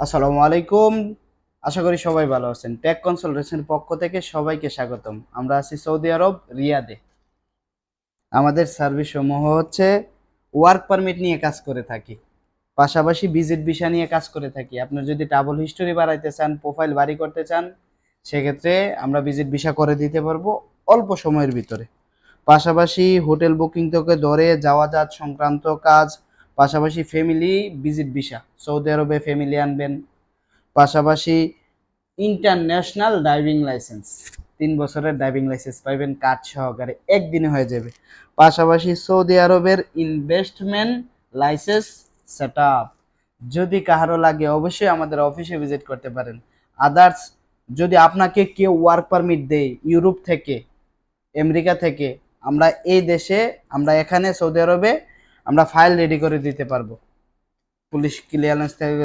আসসালামু আলাইকুম। আশা করি সবাই ভালো আছেন। টেক কনসালটেন্সির পক্ষ থেকে সবাইকে স্বাগতম। আমরা আছি সৌদি আরব রিয়াদে। আমাদের সার্ভিস সমূহ হচ্ছে ওয়ার্ক পারমিট নিয়ে কাজ করে থাকি। পাশাপাশি ভিজিট ভিসা নিয়ে কাজ করে থাকি। আপনার যদি ট্রাভেল হিস্টোরি বাড়াইতে চান, প্রোফাইল বাড়ি করতে চান, সেক্ষেত্রে আমরা ভিজিট ভিসা করে দিতে পারবো অল্প সময়ের ভিতরে। পাশাপাশি হোটেল বুকিং থেকে ধরে যাওয়া-জাত সংক্রান্ত কাজ, পাশাপাশি ফ্যামিলি ভিজিট ভিসা। সৌদি আরবে ফ্যামিলি আনবেন। পাশাপাশি ইন্টারন্যাশনাল ড্রাইভিং লাইসেন্স, 3 বছরের ড্রাইভিং লাইসেন্স পাইবেন কার্ড সহকারে, একদিনে হয়ে যাবে। পাশাপাশি সৌদি আরবের ইনভেস্টমেন্ট লাইসেন্স সেট আপ, যদি কাহারও লাগে অবশ্যই আমাদের অফিসে ভিজিট করতে পারেন। আদার্স যদি আপনাকে কেউ ওয়ার্ক পারমিট দেয় ইউরোপ থেকে, আমেরিকা থেকে, আমরা এই দেশে, আমরা এখানে সৌদি আরবে আমরা ফাইল রেডি করে দিতে পারবো পুলিশ ক্লিয়ারেন্স থেকে।